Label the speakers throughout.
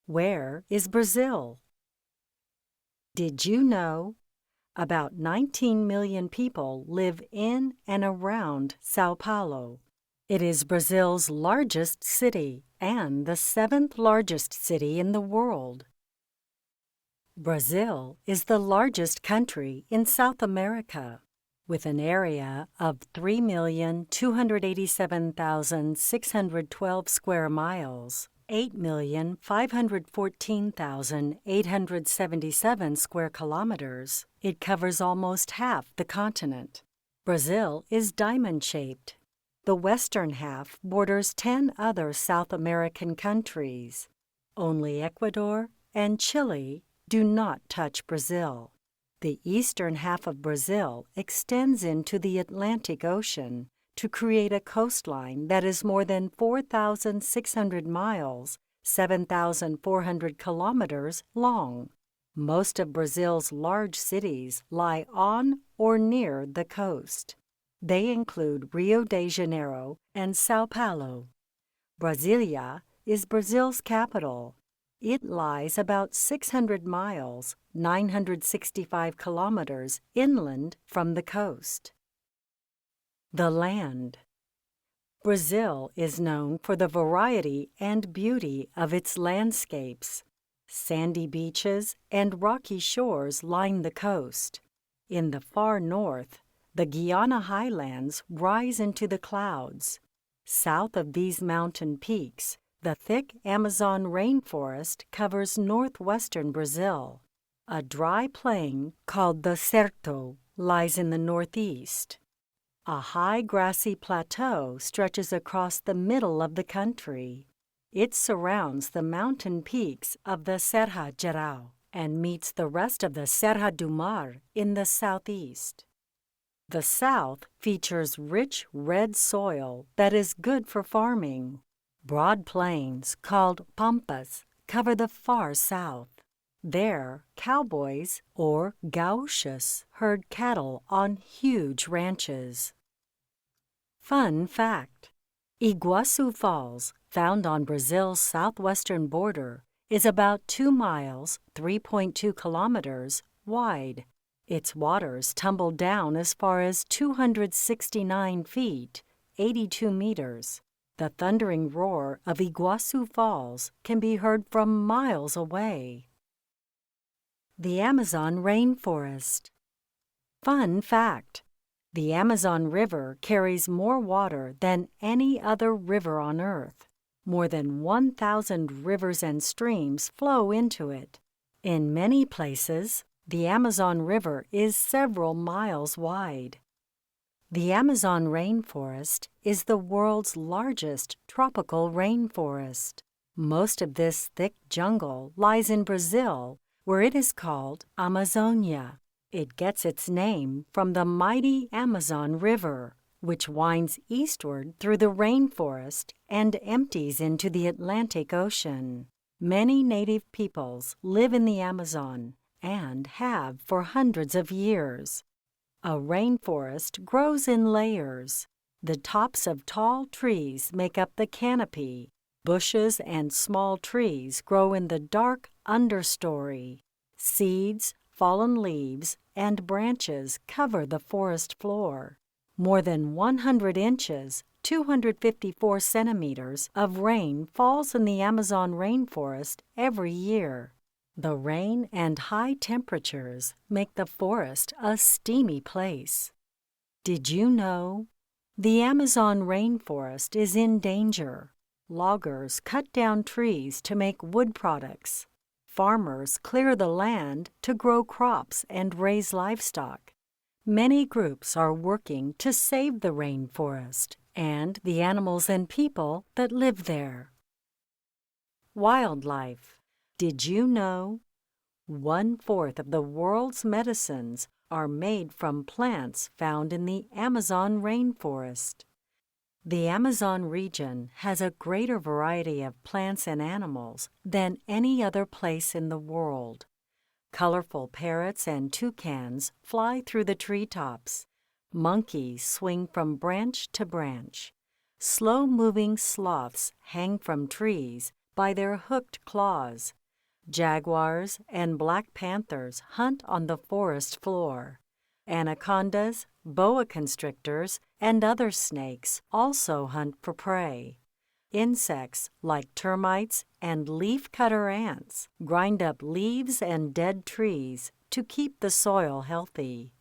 Speaker 1: Where is Brazil? Did you know? About 19 million people live in and around Sao Paulo. It is Brazil's largest city and the seventh largest city in the world. Brazil is the largest country in South America, with an area of 3,287,612 square miles, 8,514,877 square kilometers. It covers almost half the continent. Brazil is diamond-shaped. The western half borders 10 other South American countries. Only Ecuador and Chile do not touch Brazil. The eastern half of Brazil extends into the Atlantic Ocean to create a coastline that is more than 4,600 miles, 7,400 kilometers long. Most of Brazil's large cities lie on or near the coast. They include Rio de Janeiro and São Paulo. Brasília is Brazil's capital. It lies about 600 miles, 965 kilometers inland from the coast. The land. Brazil is known for the variety and beauty of its landscapes. Sandy beaches and rocky shores line the coast. In the far north, the Guiana highlands rise into the clouds. South of these mountain peaks, the thick Amazon rainforest covers northwestern Brazil. A dry plain called the Cerrado lies in the northeast. A high grassy plateau stretches across the middle of the country. It surrounds the mountain peaks of the Serra Geral and meets the rest of the Serra do Mar in the southeast. The south features rich red soil that is good for farming. Broad plains, called pampas, cover the far south. There, cowboys, or gauchos, herd cattle on huge ranches. Fun fact: Iguaçu Falls, found on Brazil's southwestern border, is about 2 miles, 3.2 kilometers, wide. Its waters tumble down as far as 269 feet, 82 meters. The thundering roar of Iguaçu Falls can be heard from miles away. The Amazon rainforest. Fun fact: the Amazon River carries more water than any other river on Earth. More than 1,000 rivers and streams flow into it. In many places, the Amazon River is several miles wide. The Amazon rainforest is the world's largest tropical rainforest. Most of this thick jungle lies in Brazil, where it is called Amazonia. It gets its name from the mighty Amazon River, which winds eastward through the rainforest and empties into the Atlantic Ocean. Many native peoples live in the Amazon and have for hundreds of years. A rainforest grows in layers. The tops of tall trees make up the canopy. Bushes and small trees grow in the dark understory. Seeds, fallen leaves, and branches cover the forest floor. More than 100 inches, 254 centimeters of rain falls in the Amazon rainforest every year. The rain and high temperatures make the forest a steamy place. Did you know? The Amazon rainforest is in danger. Loggers cut down trees to make wood products. Farmers clear the land to grow crops and raise livestock. Many groups are working to save the rainforest and the animals and people that live there. Wildlife. Did you know? 1/4 of the world's medicines are made from plants found in the Amazon rainforest. The Amazon region has a greater variety of plants and animals than any other place in the world. Colorful parrots and toucans fly through the treetops. Monkeys swing from branch to branch. Slow-moving sloths hang from trees, by their hooked claws. Jaguars and black panthers hunt on the forest floor. Anacondas, boa constrictors, and other snakes also hunt for prey. Insects like termites and leafcutter ants grind up leaves and dead trees to keep the soil healthy.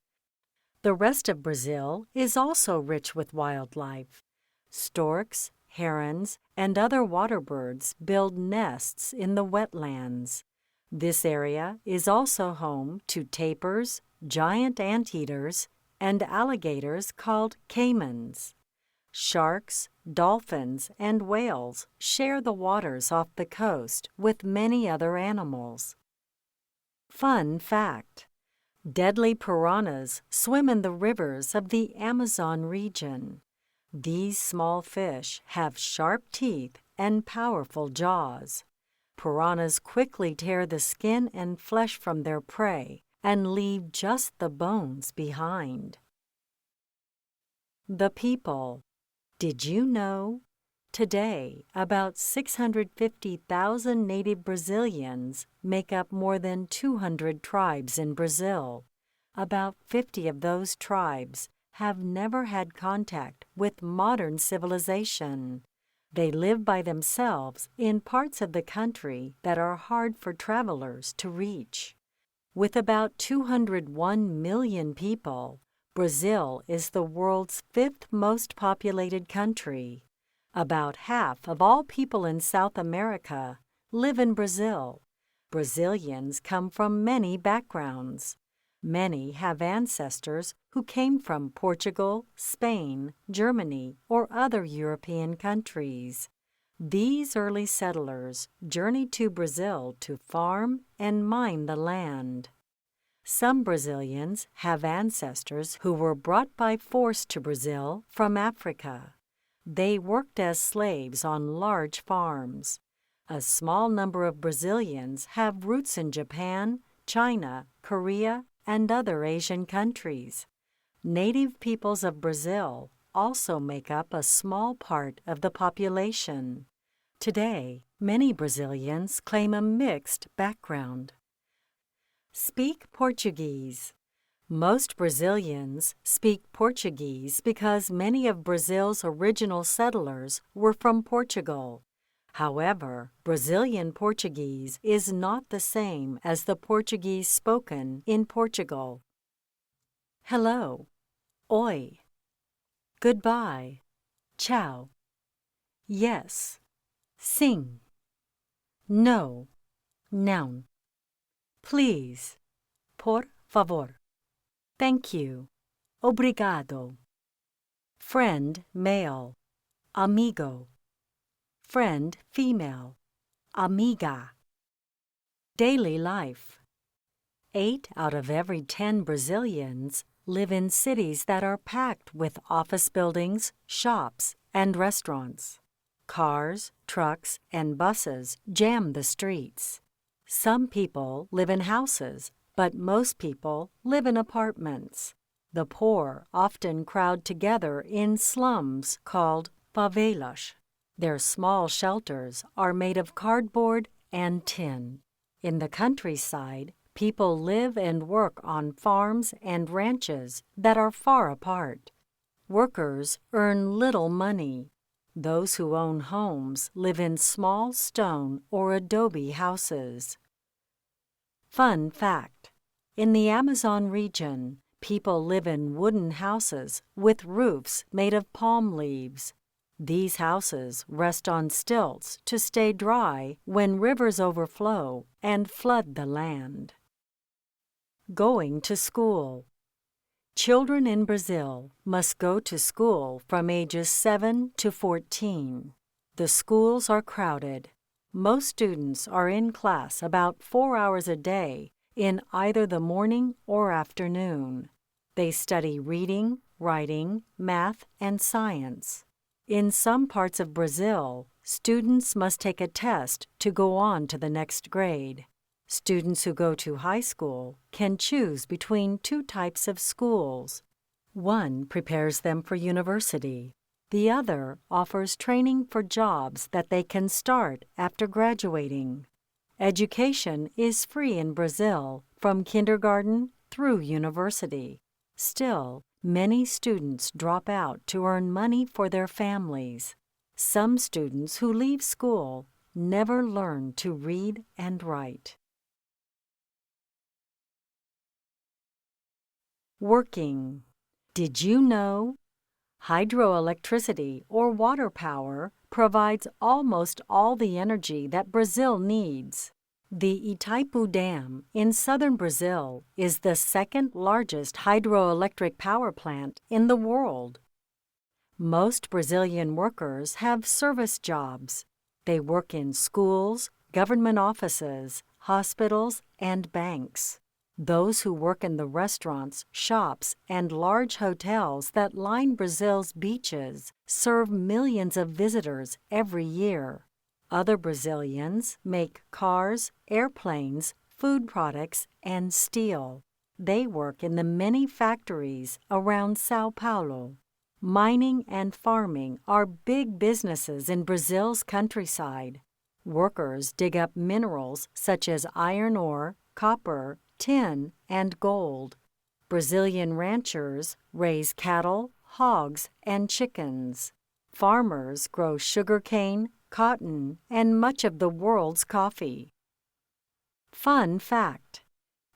Speaker 1: The rest of Brazil is also rich with wildlife. Storks, herons, and other water birds build nests in the wetlands. This area is also home to tapirs, giant anteaters, and alligators called caimans. Sharks, dolphins, and whales share the waters off the coast with many other animals. Fun fact: deadly piranhas swim in the rivers of the Amazon region. These small fish have sharp teeth and powerful jaws. Piranhas quickly tear the skin and flesh from their prey and leave just the bones behind. The people. Did you know? Today, about 650,000 native Brazilians make up more than 200 tribes in Brazil. About 50 of those tribes have never had contact with modern civilization. They live by themselves in parts of the country that are hard for travelers to reach. With about 201 million people, Brazil is the world's 5th most populated country. About half of all people in South America live in Brazil. Brazilians come from many backgrounds. Many have ancestors who came from Portugal, Spain, Germany, or other European countries. These early settlers journeyed to Brazil to farm and mine the land. Some Brazilians have ancestors who were brought by force to Brazil from Africa. They worked as slaves on large farms. A small number of Brazilians have roots in Japan, China, Korea, and other Asian countries. Native peoples of Brazil also make up a small part of the population. Today, many Brazilians claim a mixed background. Speak Portuguese. Most Brazilians speak Portuguese because many of Brazil's original settlers were from Portugal. However, Brazilian Portuguese is not the same as the Portuguese spoken in Portugal. Hello, oi. Goodbye, ciao. Yes, sim. No, não. Please, por favor. Thank you, obrigado. Friend, male, amigo. Friend, female, amiga. Daily life. 8 out of every 10 Brazilians live in cities that are packed with office buildings, shops, and restaurants. Cars, trucks, and buses jam the streets. Some people live in houses, but most people live in apartments. The poor often crowd together in slums called favelas. Their small shelters are made of cardboard and tin. In the countryside, people live and work on farms and ranches that are far apart. Workers earn little money. Those who own homes live in small stone or adobe houses. Fun fact: in the Amazon region, people live in wooden houses with roofs made of palm leaves. These houses rest on stilts to stay dry when rivers overflow and flood the land. Going to school. Children in Brazil must go to school from ages 7 to 14. The schools are crowded. Most students are in class about 4 hours a day in either the morning or afternoon. They study reading, writing, math, and science. In some parts of Brazil, students must take a test to go on to the next grade. Students who go to high school can choose between 2 types of schools. One prepares them for university. The other offers training for jobs that they can start after graduating. Education is free in Brazil from kindergarten through university. Still, many students drop out to earn money for their families. Some students who leave school never learn to read and write. Working. Did you know? Hydroelectricity or water power provides almost all the energy that Brazil needs. The Itaipu Dam in southern Brazil is the second largest hydroelectric power plant in the world. Most Brazilian workers have service jobs. They work in schools, government offices, hospitals, and banks. Those who work in the restaurants, shops, and large hotels that line Brazil's beaches serve millions of visitors every year. Other Brazilians make cars, airplanes, food products, and steel. They work in the many factories around São Paulo. Mining and farming are big businesses in Brazil's countryside. Workers dig up minerals such as iron ore, copper, tin, and gold. Brazilian ranchers raise cattle, hogs, and chickens. Farmers grow sugarcane, cotton, and much of the world's coffee. Fun fact: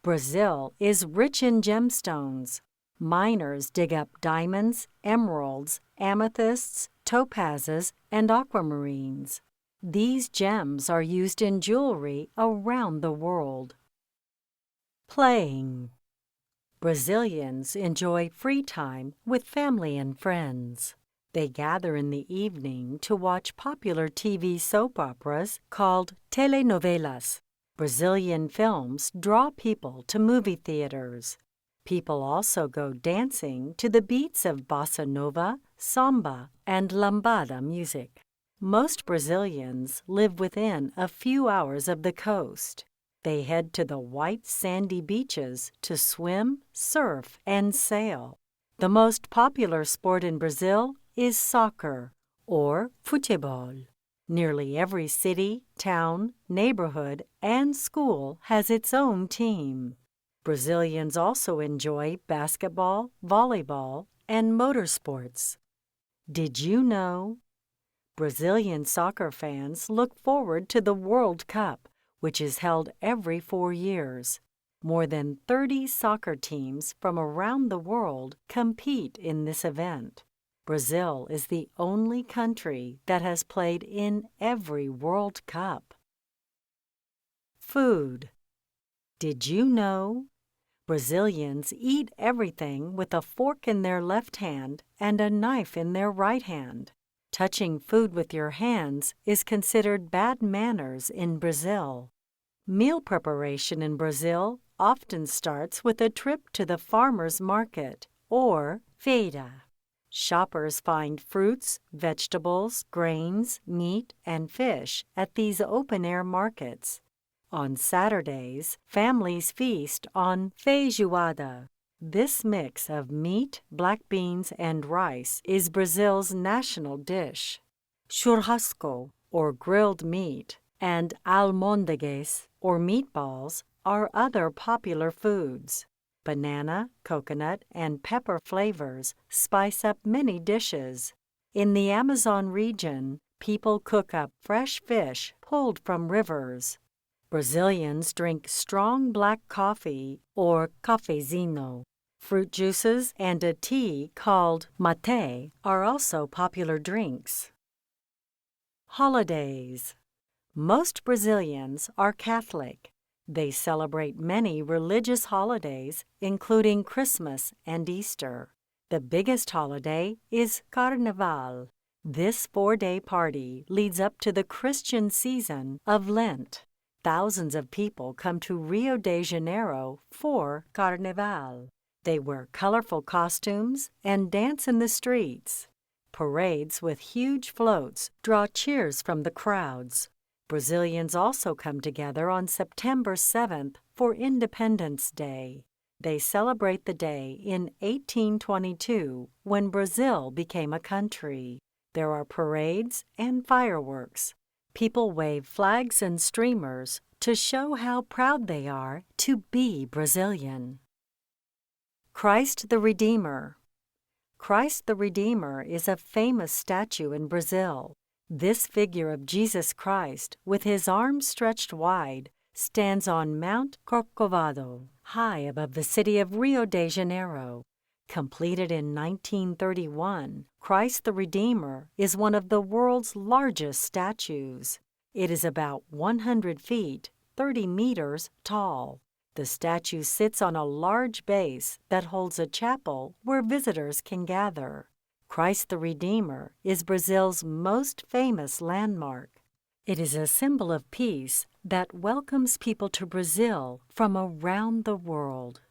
Speaker 1: Brazil is rich in gemstones. Miners dig up diamonds, emeralds, amethysts, topazes, and aquamarines. These gems are used in jewelry around the world. Playing. Brazilians enjoy free time with family and friends. They gather in the evening to watch popular TV soap operas called telenovelas. Brazilian films draw people to movie theaters. People also go dancing to the beats of bossa nova, samba, and lambada music. Most Brazilians live within a few hours of the coast. They head to the white sandy beaches to swim, surf, and sail. The most popular sport in Brazil is soccer, or futebol. Nearly every city, town, neighborhood, and school has its own team. Brazilians also enjoy basketball, volleyball, and motorsports. Did you know? Brazilian soccer fans look forward to the World Cup, which is held every 4 years. More than 30 soccer teams from around the world compete in this event. Brazil is the only country that has played in every World Cup. Food. Did you know? Brazilians eat everything with a fork in their left hand and a knife in their right hand. Touching food with your hands is considered bad manners in Brazil. Meal preparation in Brazil often starts with a trip to the farmer's market, or feira. Shoppers find fruits, vegetables, grains, meat, and fish at these open-air markets. On Saturdays, families feast on feijoada. This mix of meat, black beans, and rice is Brazil's national dish. Churrasco, or grilled meat, and almôndegas, or meatballs, are other popular foods. Banana, coconut, and pepper flavors spice up many dishes. In the Amazon region, people cook up fresh fish pulled from rivers. Brazilians drink strong black coffee, or cafezinho. Fruit juices and a tea called mate are also popular drinks. Holidays. Most Brazilians are Catholic. They celebrate many religious holidays, including Christmas and Easter. The biggest holiday is Carnaval. This 4-day party leads up to the Christian season of Lent. Thousands of people come to Rio de Janeiro for Carnaval. They wear colorful costumes and dance in the streets. Parades with huge floats draw cheers from the crowds. Brazilians also come together on September 7th for Independence Day. They celebrate the day in 1822 when Brazil became a country. There are parades and fireworks. People wave flags and streamers to show how proud they are to be Brazilian. Christ the Redeemer. Christ the Redeemer is a famous statue in Brazil. This figure of Jesus Christ, with his arms stretched wide, stands on Mount Corcovado, high above the city of Rio de Janeiro. Completed in 1931, Christ the Redeemer is one of the world's largest statues. It is about 100 feet, 30 meters tall. The statue sits on a large base that holds a chapel where visitors can gather. Christ the Redeemer is Brazil's most famous landmark. It is a symbol of peace that welcomes people to Brazil from around the world.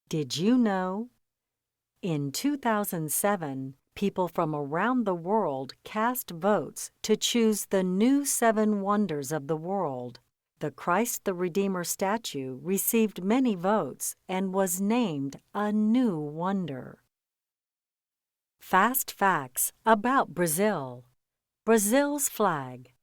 Speaker 1: Did you know? In 2007, people from around the world cast votes to choose the new 7 wonders of the world. The Christ the Redeemer statue received many votes and was named a new wonder. Fast facts about Brazil. Brazil's flag.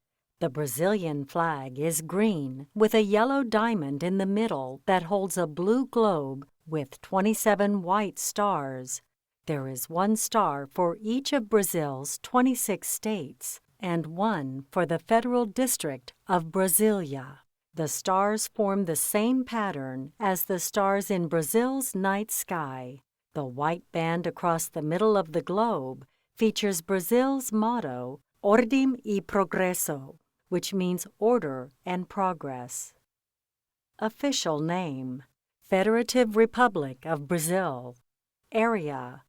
Speaker 1: The Brazilian flag is green with a yellow diamond in the middle that holds a blue globe with 27 white stars. There is 1 star for each of Brazil's 26 states and 1 for the Federal District of Brasília. The stars form the same pattern as the stars in Brazil's night sky. The white band across the middle of the globe features Brazil's motto, Ordem e Progresso, which means order and progress. Official name: Federative Republic of Brazil. Area: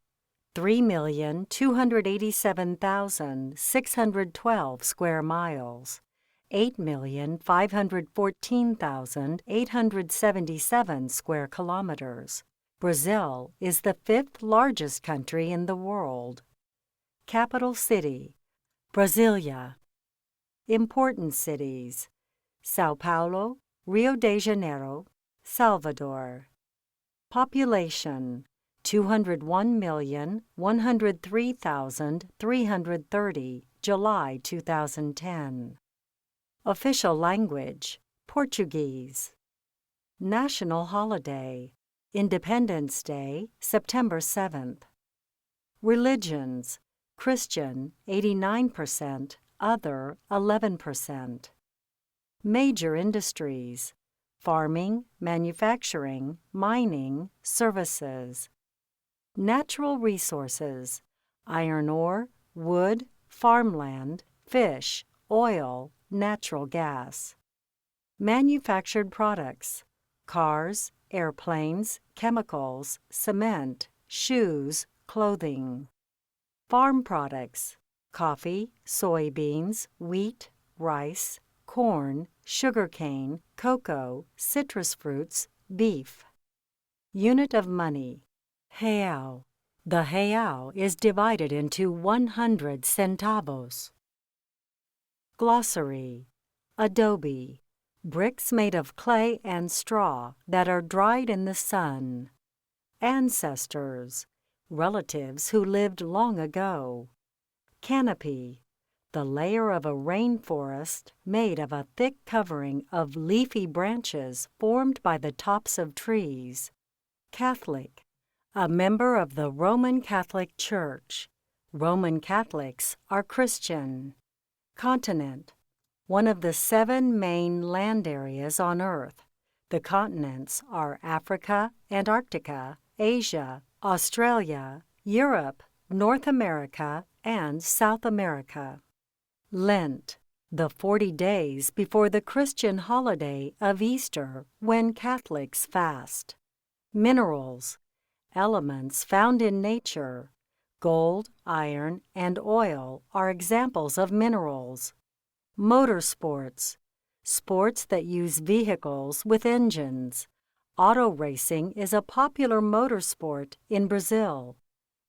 Speaker 1: 3,287,612 square miles. 8,514,877 square kilometers. Brazil is the 5th largest country in the world. Capital city: Brasília. Important cities: São Paulo, Rio de Janeiro, Salvador. Population: 201,103,330, July 2010. Official language: Portuguese. National holiday: Independence Day, September 7th. Religions: Christian, 89%, other, 11%. Major industries: farming, manufacturing, mining, services. Natural resources: iron ore, wood, farmland, fish, oil, natural gas. Manufactured products: cars, airplanes, chemicals, cement, shoes, clothing. Farm products: coffee, soybeans, wheat, rice, corn, sugarcane, cocoa, citrus fruits, beef. Unit of money: real. The real is divided into 100 centavos. Glossary: adobe. Bricks made of clay and straw that are dried in the sun. Ancestors: relatives who lived long ago. Canopy: the layer of a rainforest made of a thick covering of leafy branches formed by the tops of trees. Catholic: a member of the Roman Catholic Church. Roman Catholics are Christian. Continent: one of the 7 main land areas on Earth. The continents are Africa, Antarctica, Asia, Australia, Europe, North America, and South America. Lent: the 40 days before the Christian holiday of Easter when Catholics fast. Minerals: elements found in nature. Gold, iron, and oil are examples of minerals. Motorsports: sports that use vehicles with engines. Auto racing is a popular motorsport in Brazil.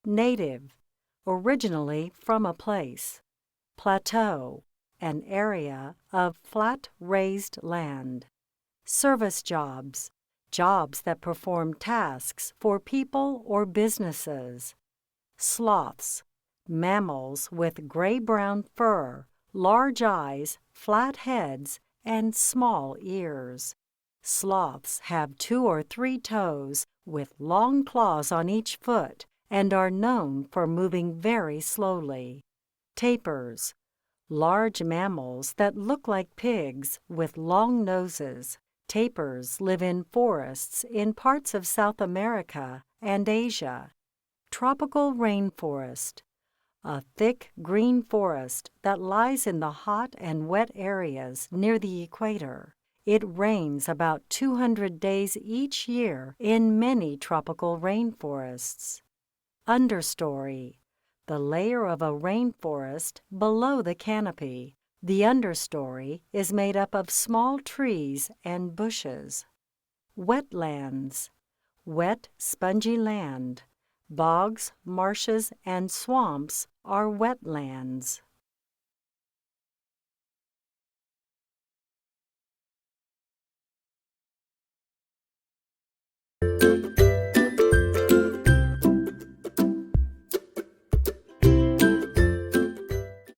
Speaker 1: Native: originally from a place. Plateau: an area of flat raised land. Service jobs: jobs that perform tasks for people or businesses. Sloths, mammals with gray-brown fur, large eyes, flat heads, and small ears. Sloths have 2 or 3 toes with long claws on each foot and are known for moving very slowly. Tapirs, large mammals that look like pigs with long noses. Tapirs live in forests in parts of South America and Asia. Tropical rainforest, a thick green forest that lies in the hot and wet areas near the equator. It rains about 200 days each year in many tropical rainforests. Understory, the layer of a rainforest below the canopy. The understory is made up of small trees and bushes. Wetlands, wet, spongy land. Bogs, marshes, and swamps are wetlands.